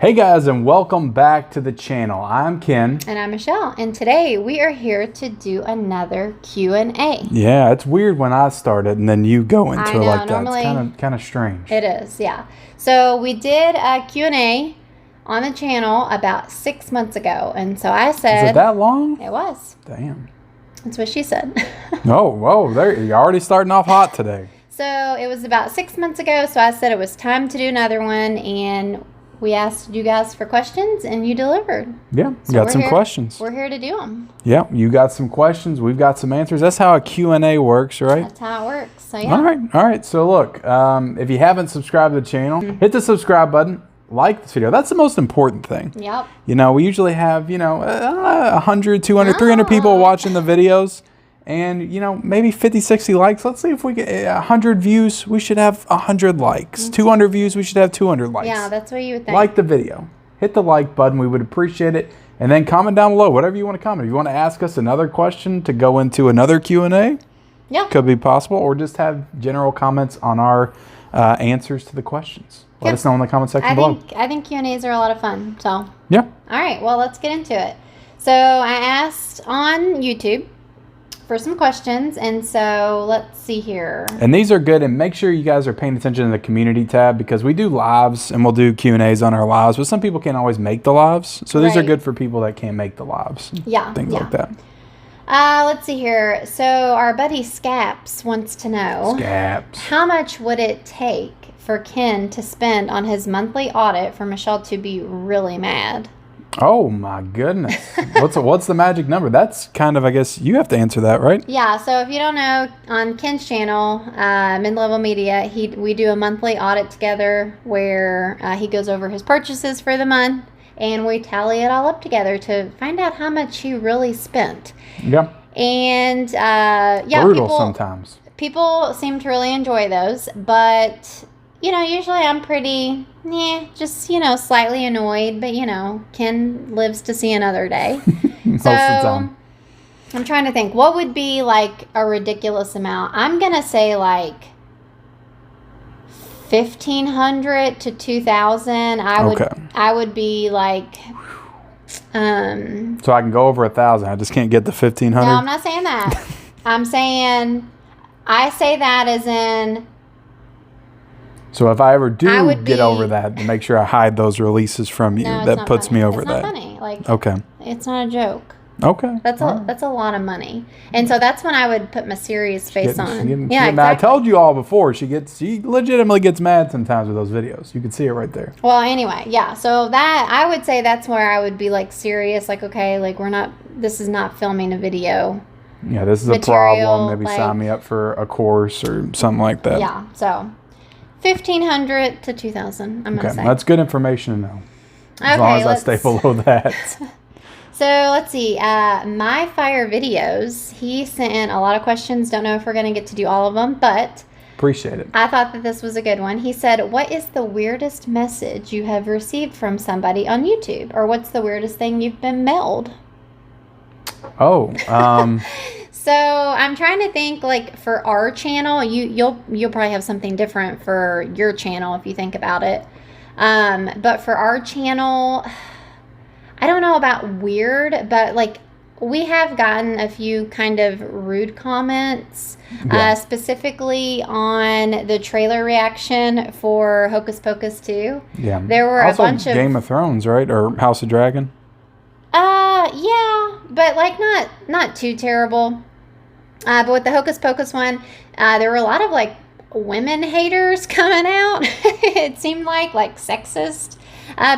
Hey guys, and welcome back to the channel. I'm Ken. And I'm Michelle, and today we are here to do another Q&A. Yeah, it's weird when I start it and then you go into it like that. Normally, it's kind of strange. It is, yeah. So we did a Q&A on the channel about 6 months ago, and so I said... Is it that long? It was. Damn. That's what she said. Oh, whoa, there, you're already starting off hot today. So it was about 6 months ago, so I said it was time to do another one, and we asked you guys for questions, and you delivered. Yeah, so got some questions. We're here to do them. Yeah, you got some questions. We've got some answers. That's how a Q&A works, right? That's how it works. So yeah. All right. So look, if you haven't subscribed to the channel, hit the subscribe button. Like this video. That's the most important thing. Yep. You know, we usually have, 100, 200, 300 people watching the videos. And, maybe 50, 60 likes. Let's see if we get 100 views. We should have 100 likes. 200 views. We should have 200 likes. Yeah, that's what you would think. Like the video. Hit the like button. We would appreciate it. And then comment down below. Whatever you want to comment. If you want to ask us another question to go into another Q&A. Yeah. Could be possible. Or just have general comments on our answers to the questions. Let us know in the comment section below. I think Q&As are a lot of fun. So. Yeah. All right. Well, let's get into it. So I asked on YouTube for some questions, and so let's see here. And these are good, and make sure you guys are paying attention to the community tab, because we do lives and we'll do Q&As on our lives, but some people can't always make the lives, so these are good for people that can't make the lives. Yeah, things like that. Let's see here. So our buddy Scaps wants to know, how much would it take for Ken to spend on his monthly audit for Michelle to be really mad? Oh my goodness. What's the magic number? That's kind of, I guess, you have to answer that, right? Yeah, so if you don't know, on Ken's channel, Mid-Level Media, we do a monthly audit together where he goes over his purchases for the month, and we tally it all up together to find out how much he really spent. Yeah. And, brutal sometimes. People seem to really enjoy those, but... usually I'm pretty, just, slightly annoyed. But, Ken lives to see another day. Most of the time. I'm trying to think. What would be, like, a ridiculous amount? I'm going to say, like, $1,500 to $2,000. I would be, like... So I can go over 1,000. I just can't get the 1,500? No, I'm not saying that. I'm saying... I say that as in... So if I ever do get over that, make sure I hide those releases from you. No, that puts funny. me over it's that. Not funny. Like, okay. It's not a joke. Okay. That's a lot of money. And so that's when I would put my serious face on. Yeah, exactly. I told you all before, she legitimately gets mad sometimes with those videos. You can see it right there. Well, anyway, yeah. So that, I would say that's where I would be like serious, like, okay, like this is not filming a video. Yeah, this is a problem. Maybe sign me up for a course or something like that. Yeah, so $1,500 to $2,000, I'm going to say. That's good information to know. As Okay, long as I stay below that. So let's see. My Fire Videos, he sent in a lot of questions. Don't know if we're going to get to do all of them, but... Appreciate it. I thought that this was a good one. He said, what is the weirdest message you have received from somebody on YouTube? Or what's the weirdest thing you've been mailed? Oh, So I'm trying to think, like, for our channel, you'll probably have something different for your channel if you think about it. But for our channel, I don't know about weird, but like we have gotten a few kind of rude comments, specifically on the trailer reaction for Hocus Pocus 2. Yeah. There were also a bunch of Game of Thrones, right? Or House of Dragon? Yeah, but like not too terrible. But with the Hocus Pocus one, there were a lot of like women haters coming out. It seemed like sexist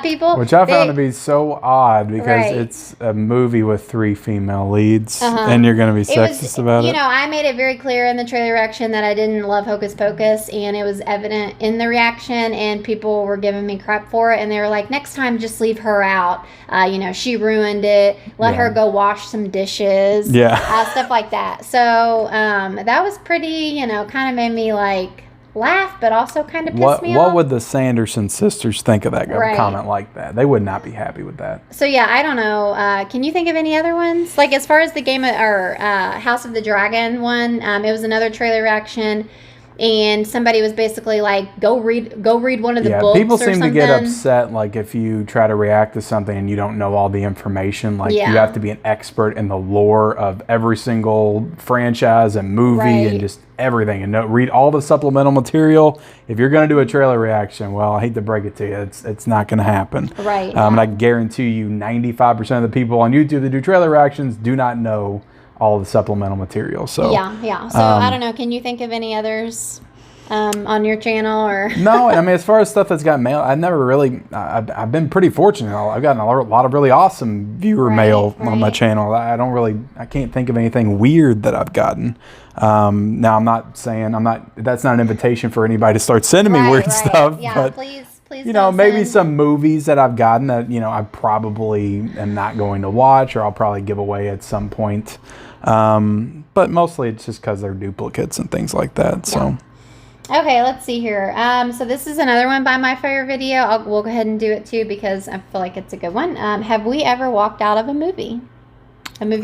people. Which I found to be so odd, because it's a movie with 3 female leads, and you're going to be sexist about it. I made it very clear in the trailer reaction that I didn't love Hocus Pocus, and it was evident in the reaction, and people were giving me crap for it, and they were like, next time just leave her out. She ruined it. Let her go wash some dishes. Yeah. Stuff like that. So that was pretty, kind of made me like laugh, but also kind of piss me off. What would the Sanderson sisters think of that comment like that? They would not be happy with that. So yeah, I don't know. Can you think of any other ones? Like as far as the House of the Dragon one, it was another trailer reaction. and somebody was basically like, go read one of the books. People seem to get upset like if you try to react to something and you don't know all the information. Like you have to be an expert in the lore of every single franchise and movie and just everything, and read all the supplemental material. If you're going to do a trailer reaction, well, I hate to break it to you, it's not going to happen. Right. And I guarantee you 95% of the people on YouTube that do trailer reactions do not know all the supplemental material. So So I don't know. Can you think of any others on your channel or? No, I mean, as far as stuff that's got mail, I've never really. I've been pretty fortunate. I've gotten a lot of really awesome viewer mail on my channel. I can't think of anything weird that I've gotten. Now I'm not saying that's not an invitation for anybody to start sending me weird stuff. Yeah, but, please. Maybe some movies that I've gotten that I probably am not going to watch, or I'll probably give away at some point. But mostly it's just because they're duplicates and things like that. So. Okay, let's see here. So this is another one by my favorite video. We'll go ahead and do it too because I feel like it's a good one. Have we ever walked out of a movie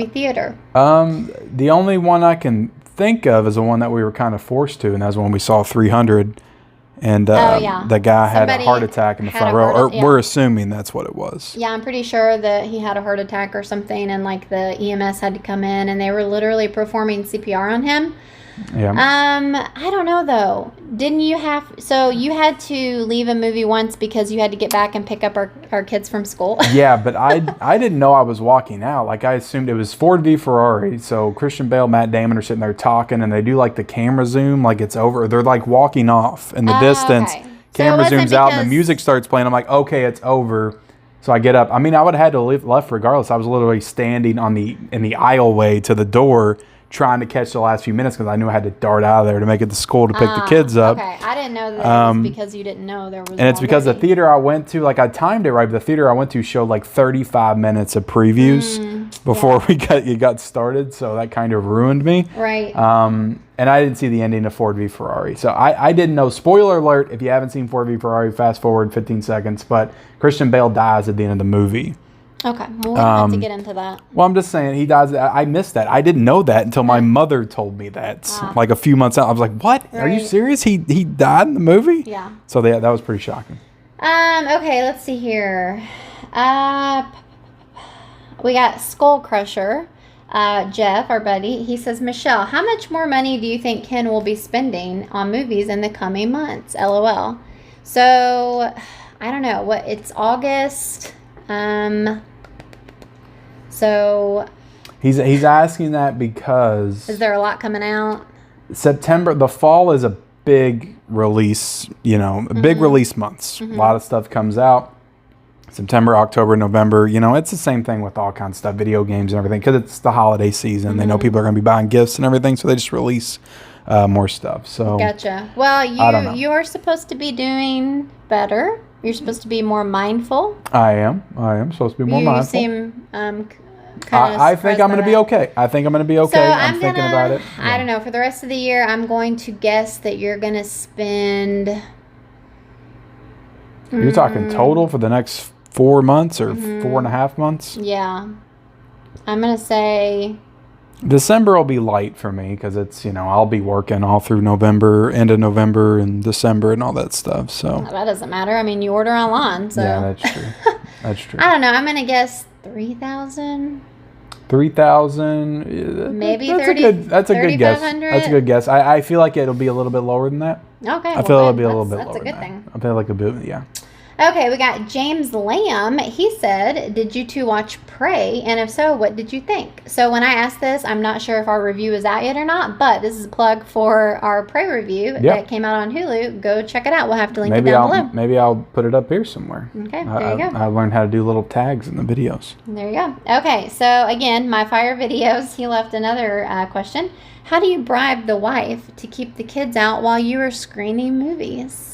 theater? The only one I can think of is the one that we were kind of forced to, and that was when we saw 300. And the guy had a heart attack in the front row. We're assuming that's what it was. Yeah, I'm pretty sure that he had a heart attack or something, and like the EMS had to come in, and they were literally performing CPR on him. Yeah. I don't know though. Didn't you so you had to leave a movie once because you had to get back and pick up our kids from school? Yeah, but I didn't know I was walking out. Like I assumed it was Ford v Ferrari. So Christian Bale, Matt Damon are sitting there talking, and they do like the camera zoom, like it's over. They're like walking off in the distance. Okay. Camera zooms out, and the music starts playing. I'm like, okay, it's over. So I get up. I mean, I would have had to leave left regardless. I was literally standing in the aisleway to the door, trying to catch the last few minutes because I knew I had to dart out of there to make it to school to pick the kids up. Okay, I didn't know that it was because you didn't know there was. And it's because the theater I went to, like I timed it right, but the theater I went to showed like 35 minutes of previews before it got started, so that kind of ruined me. Right. And I didn't see the ending of Ford v Ferrari, so I didn't know. Spoiler alert: if you haven't seen Ford v Ferrari, fast forward 15 seconds. But Christian Bale dies at the end of the movie. Okay, well, we don't have to get into that. Well, I'm just saying he dies. I missed that. I didn't know that until my mother told me that. Like a few months out, I was like, "What? Right. Are you serious? He died in the movie?" Yeah. So that was pretty shocking. Okay, let's see here. We got Skull Crusher. Jeff, our buddy, he says, Michelle, how much more money do you think Ken will be spending on movies in the coming months? LOL. So, I don't know. It's August. So he's asking that because is there a lot coming out? September, the fall is a big release, big release months. A lot of stuff comes out. September, October, November, it's the same thing with all kinds of stuff, video games and everything, because it's the holiday season. They know people are going to be buying gifts and everything, so they just release more stuff. So gotcha. Well, you are supposed to be doing better. You're supposed to be more mindful. I am supposed to be more mindful. You seem I think I'm going to be okay. So I'm thinking about it. I don't know. For the rest of the year, I'm going to guess that you're going to spend. You're talking total for the next 4 months or 4.5 months? Yeah. I'm going to say. December will be light for me because it's, I'll be working all through November, end of November and December and all that stuff. So that doesn't matter. I mean, you order online. So. Yeah, that's true. That's true. I don't know. I'm going to guess 3,000. 3,000. Maybe that's 30. That's a good guess. That's a good guess. I feel like it'll be a little bit lower than that. Okay. I feel it'll be a little bit lower. That's a good thing. I feel like a bit, yeah. Okay, we got James Lamb. He said, did you two watch Prey? And if so, what did you think? So when I asked this, I'm not sure if our review is out yet or not, but this is a plug for our Prey review that came out on Hulu. Go check it out. We'll have to link it down below. Maybe I'll put it up here somewhere. Okay, there you go. I learned how to do little tags in the videos. There you go. Okay, so again, my fire videos, he left another question. How do you bribe the wife to keep the kids out while you are screening movies?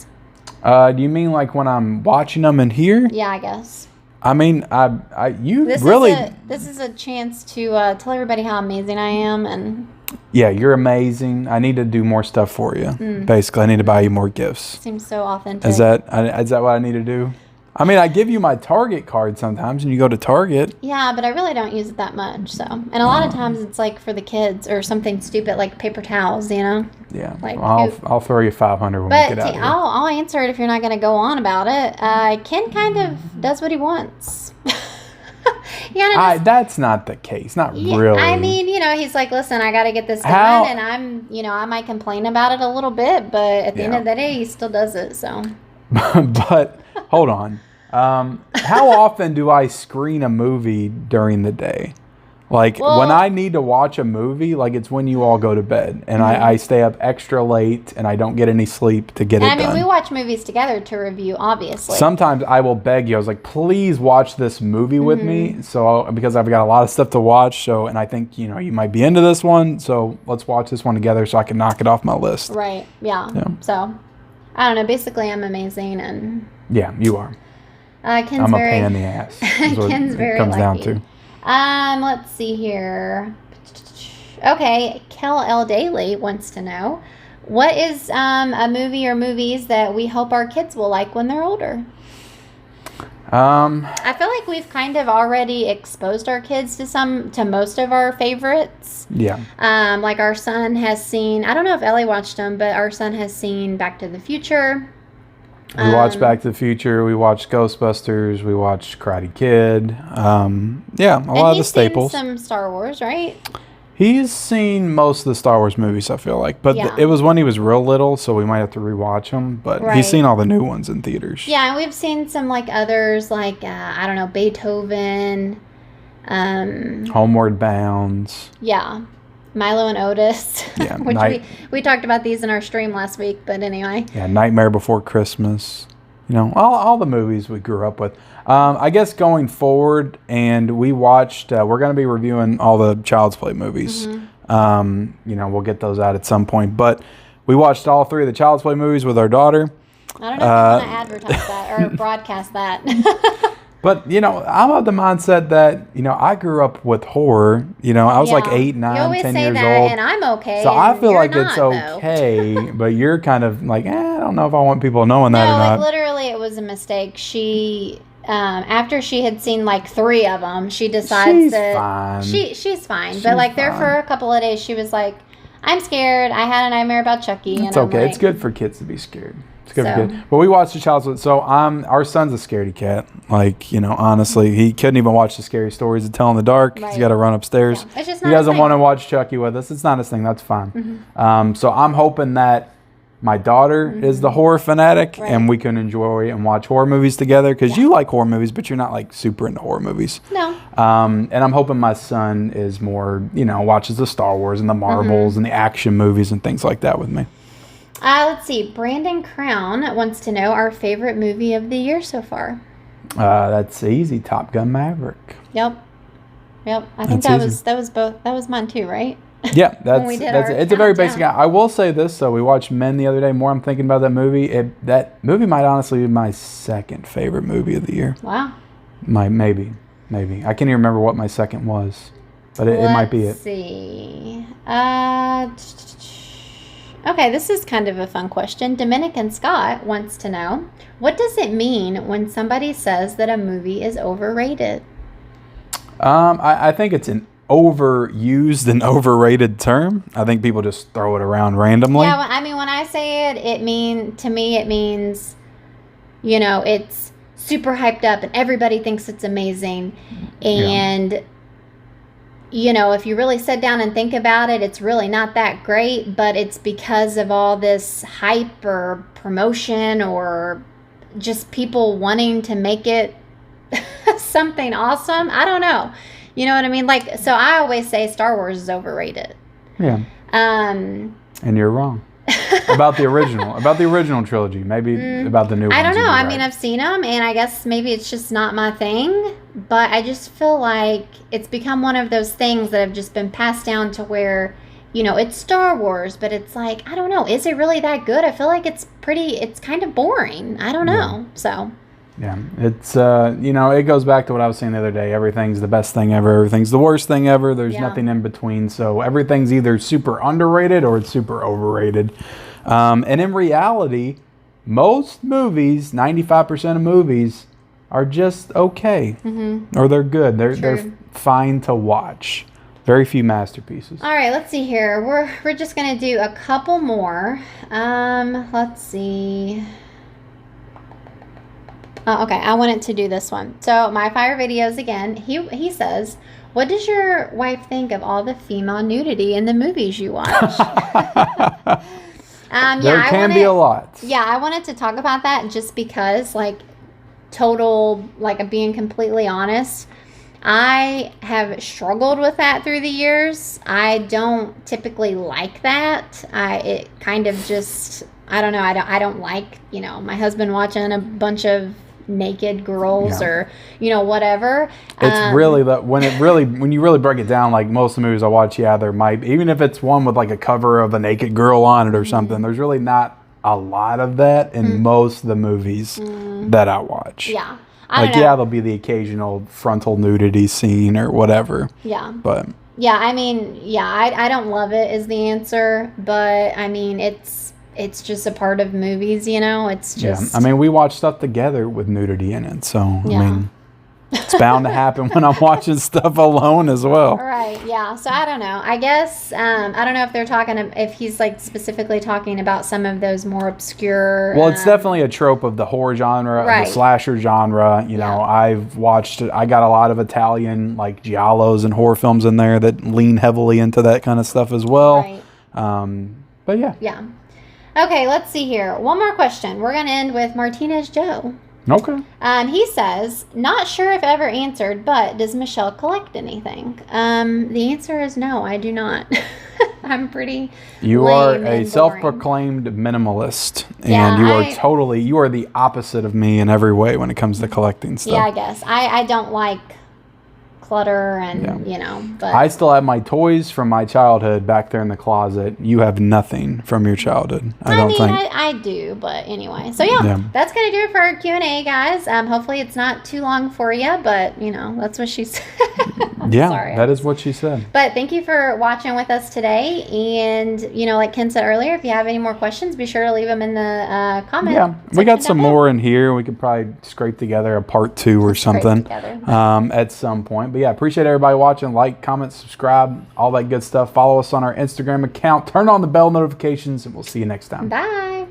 Do you mean like when I'm watching them in here? Yeah, I guess. I mean, this is a chance to tell everybody how amazing I am, and yeah, you're amazing. I need to do more stuff for you. Basically, I need to buy you more gifts. Seems so authentic. Is that what I need to do? I mean, I give you my Target card sometimes, and you go to Target. Yeah, but I really don't use it that much. So, and a lot of times it's like for the kids or something stupid like paper towels, you know. Yeah, like I'll throw you $500 when we get out of here. I'll answer it if you're not going to go on about it. Ken kind of does what he wants. That's not the case. Not really. I mean, he's like, listen, I got to get this done, and I might complain about it a little bit, but at the end of the day, he still does it. So. But hold on. How often do I screen a movie during the day? Like when I need to watch a movie, like it's when you all go to bed and I stay up extra late and I don't get any sleep to get it done. I mean, we watch movies together to review, obviously. Sometimes I will beg you. I was like, please watch this movie with me. So because I've got a lot of stuff to watch. So, and I think, you might be into this one. So let's watch this one together so I can knock it off my list. Right. Yeah. So I don't know. Basically, I'm amazing. And yeah, you are. Ken's I'm a pain in the ass. Ken's very comes lucky. down to. Let's see here. Okay, Kel L. Daly wants to know, what is a movie or movies that we hope our kids will like when they're older? I feel like we've kind of already exposed our kids to most of our favorites. Yeah. Like our son has seen, I don't know if Ellie watched them, but our son has seen Back to the Future. We watched Back to the Future. We watched Ghostbusters. We watched Karate Kid. Yeah, a lot of the staples. He's seen some Star Wars, right? He's seen most of the Star Wars movies, I feel like. But it was when he was real little, so we might have to rewatch them. But he's seen all the new ones in theaters. Yeah, and we've seen some like others, like, I don't know, Beethoven. Homeward Bound. Yeah. Milo and Otis, yeah, which we talked about these in our stream last week, but anyway. Yeah, Nightmare Before Christmas. All the movies we grew up with. I guess going forward, and we watched, we're going to be reviewing all the Child's Play movies. Mm-hmm. We'll get those out at some point. But we watched all 3 of the Child's Play movies with our daughter. I don't know if I want to advertise that or broadcast that. But, I'm of the mindset that, I grew up with horror. I was like 8, 9, 10 years old. You always say that, and I'm okay. So I feel like it's okay, but you're kind of like, I don't know if I want people knowing that or not. No, literally, it was a mistake. She, after she had seen like 3 of them, she decides fine. She's fine. But like there for a couple of days, she was like, I'm scared. I had a nightmare about Chucky. It's okay. It's good for kids to be scared. It's good for kids. But we watched the Child's Play. So our son's a scaredy cat. Like, honestly, he couldn't even watch the scary stories to tell in the dark. Right. He's got to run upstairs. Yeah. It's just he doesn't want to watch Chucky with us. It's not his thing. That's fine. Mm-hmm. So I'm hoping that my daughter is the horror fanatic, and we can enjoy and watch horror movies together, because you like horror movies, but you're not like super into horror movies. No. And I'm hoping my son is more, watches the Star Wars and the Marvels and the action movies and things like that with me. Let's see. Brandon Crown wants to know our favorite movie of the year so far. That's easy. Top Gun Maverick. Yep. I think that was mine too, right? Yeah, it's a very basic. I will say this, so we watched Men the other day. More I'm thinking about that movie. That movie might honestly be my second favorite movie of the year. Wow. Maybe. I can't even remember what my second was, but it might be it. Let's see. Okay, this is kind of a fun question. Dominican Scott wants to know, what does it mean when somebody says that a movie is overrated? I think it's an overused and overrated term. I think people just throw it around randomly. Yeah, I mean, when I say it, it means, it's super hyped up and everybody thinks it's amazing. And, if you really sit down and think about it, it's really not that great, but it's because of all this hype or promotion or just people wanting to make it something awesome. I don't know. You know what I mean? Like, so I always say Star Wars is overrated. Yeah. And you're wrong. About the original trilogy. Maybe about the new ones. I don't know. I mean, I've seen them, and I guess maybe it's just not my thing. But I just feel like it's become one of those things that have just been passed down to where, it's Star Wars, but it's like, I don't know. Is it really that good? I feel like it's kind of boring. I don't know. So. Yeah, it's, it goes back to what I was saying the other day. Everything's the best thing ever. Everything's the worst thing ever. There's nothing in between. So everything's either super underrated or it's super overrated. And in reality, most movies, 95% of movies, are just okay, or they're good. They're fine to watch. Very few masterpieces. All right, let's see here. We're just gonna do a couple more. Let's see. Oh, okay, I wanted to do this one. So my fire videos again. He says, "What does your wife think of all the female nudity in the movies you watch?" There can be a lot. Yeah, I wanted to talk about that just because, like, being completely honest, I have struggled with that through the years. I don't typically like that. It kind of just, I don't know. I don't like, my husband watching a bunch of naked girls or whatever. It's really when you really break it down, like most of the movies I watch, there might, even if it's one with like a cover of a naked girl on it or something, there's really not a lot of that in most of the movies that I watch. Yeah. There'll be the occasional frontal nudity scene or whatever. Yeah. But yeah, I don't love it is the answer, but I mean it's just a part of movies, It's just we watch stuff together with nudity in it, so it's bound to happen when I'm watching stuff alone as well. Right, yeah. So I don't know. I guess I don't know if he's like specifically talking about some of those more obscure. Well, it's definitely a trope of the horror genre, of the slasher genre. I've watched it. I got a lot of Italian like giallos and horror films in there that lean heavily into that kind of stuff as well. Right. But yeah. Yeah. Okay, let's see here. One more question. We're gonna end with Martinez Joe. Okay. He says, not sure if ever answered, but does Michelle collect anything? The answer is no, I do not. I'm pretty You are a self-proclaimed minimalist, and you are the opposite of me in every way when it comes to collecting stuff. Yeah, I guess. I don't like clutter and but I still have my toys from my childhood back there in the closet. You have nothing from your childhood. I do, but anyway. So that's gonna do it for our Q&A, guys. Hopefully it's not too long for you, but that's what she said. Sorry, that is what she said. But thank you for watching with us today, and like Ken said earlier, if you have any more questions, be sure to leave them in the comment. Yeah, we got some more in here. We could probably scrape together a part 2 or something at some point. But yeah, appreciate everybody watching. Like, comment, subscribe, all that good stuff. Follow us on our Instagram account. Turn on the bell notifications, and we'll see you next time. Bye.